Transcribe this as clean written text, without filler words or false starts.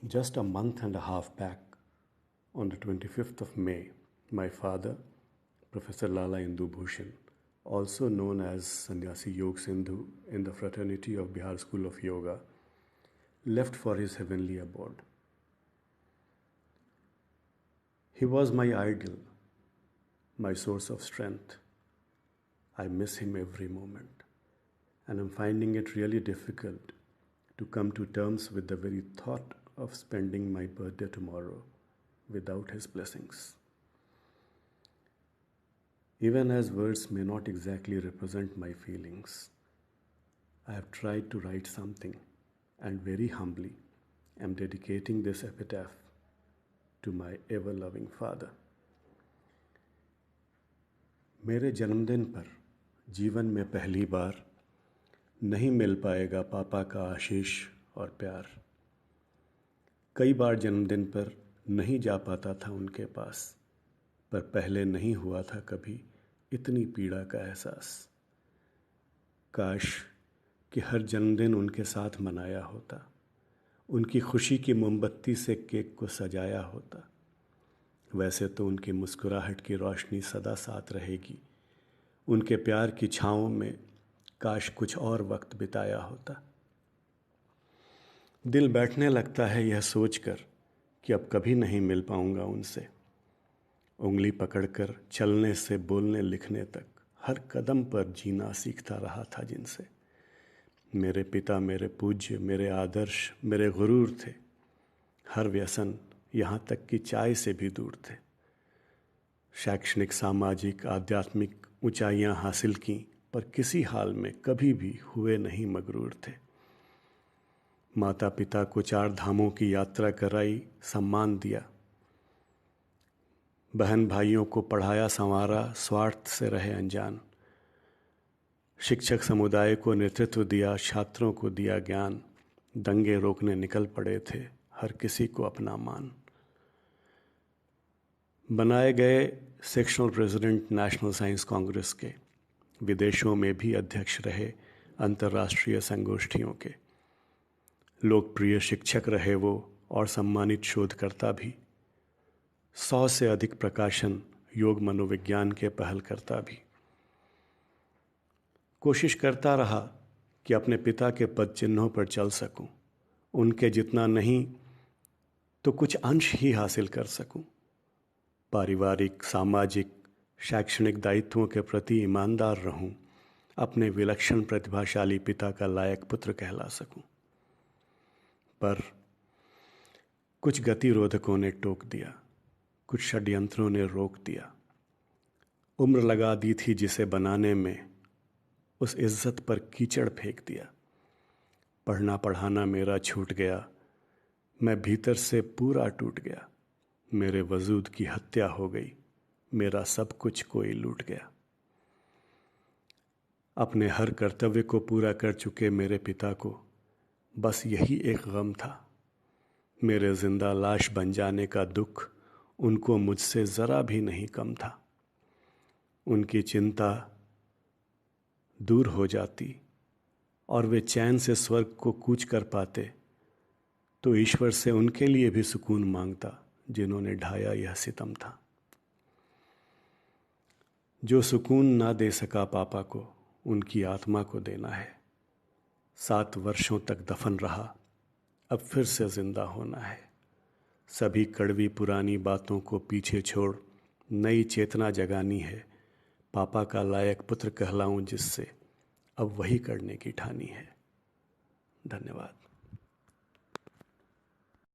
Just a month and a half back, on the 25th of May, my father, Professor Lala Indu Bhushan, also known as Sannyasi Yog Sindhu in the fraternity of Bihar School of Yoga, left for his heavenly abode. He was my idol, my source of strength. I miss him every moment, and I'm finding it really difficult to come to terms with the very thought of spending my birthday tomorrow without his blessings. Even as words may not exactly represent my feelings, I have tried to write something, and very humbly am dedicating this epitaph to my ever-loving father. मेरे जन्मदिन पर जीवन में पहली बार नहीं मिल पाएगा पापा का आशीष और प्यार। कई बार जन्मदिन पर नहीं जा पाता था उनके पास, पर पहले नहीं हुआ था कभी इतनी पीड़ा का एहसास। काश कि हर जन्मदिन उनके साथ मनाया होता, उनकी खुशी की मोमबत्ती से केक को सजाया होता। वैसे तो उनकी मुस्कुराहट की रोशनी सदा साथ रहेगी, उनके प्यार की छाँव में काश कुछ और वक्त बिताया होता। दिल बैठने लगता है यह सोचकर कि अब कभी नहीं मिल पाऊंगा उनसे। उंगली पकड़कर चलने से बोलने लिखने तक हर कदम पर जीना सीखता रहा था जिनसे। मेरे पिता मेरे पूज्य, मेरे आदर्श, मेरे गुरूर थे। हर व्यसन, यहाँ तक कि चाय से भी दूर थे। शैक्षणिक, सामाजिक, आध्यात्मिक ऊंचाइयाँ हासिल की, पर किसी हाल में कभी भी हुए नहीं मगरूर थे। माता पिता को 4 धामों की यात्रा कराई, सम्मान दिया। बहन भाइयों को पढ़ाया संवारा, स्वार्थ से रहे अनजान। शिक्षक समुदाय को नेतृत्व दिया, छात्रों को दिया ज्ञान। दंगे रोकने निकल पड़े थे, हर किसी को अपना मान। बनाए गए sectional president national science Congress के, विदेशों में भी अध्यक्ष रहे अंतर्राष्ट्रीय संगोष्ठियों के। लोकप्रिय शिक्षक रहे वो और सम्मानित शोधकर्ता भी। 100 से अधिक प्रकाशन योग मनोविज्ञान के पहलकर्ता भी। कोशिश करता रहा कि अपने पिता के पद चिन्हों पर चल सकूं, उनके जितना नहीं तो कुछ अंश ही हासिल कर सकूं। पारिवारिक, सामाजिक, शैक्षणिक दायित्वों के प्रति ईमानदार रहूं, अपने विलक्षण प्रतिभाशाली पिता का लायक पुत्र कहला सकूं। पर कुछ गतिरोधकों ने टोक दिया, कुछ षड्यंत्रों ने रोक दिया। उम्र लगा दी थी जिसे बनाने में, उस इज्जत पर कीचड़ फेंक दिया। पढ़ना पढ़ाना मेरा छूट गया, मैं भीतर से पूरा टूट गया। मेरे वजूद की हत्या हो गई, मेरा सब कुछ कोई लूट गया। अपने हर कर्तव्य को पूरा कर चुके मेरे पिता को बस यही एक गम था। मेरे जिंदा लाश बन जाने का दुख उनको मुझसे ज़रा भी नहीं कम था। उनकी चिंता दूर हो जाती और वे चैन से स्वर्ग को कूच कर पाते, तो ईश्वर से उनके लिए भी सुकून मांगता जिन्होंने ढाया यह सितम था। जो सुकून ना दे सका पापा को, उनकी आत्मा को देना है। 7 वर्षों तक दफन रहा, अब फिर से जिंदा होना है। सभी कड़वी पुरानी बातों को पीछे छोड़ नई चेतना जगानी है। पापा का लायक पुत्र कहलाऊं जिससे, अब वही करने की ठानी है। धन्यवाद।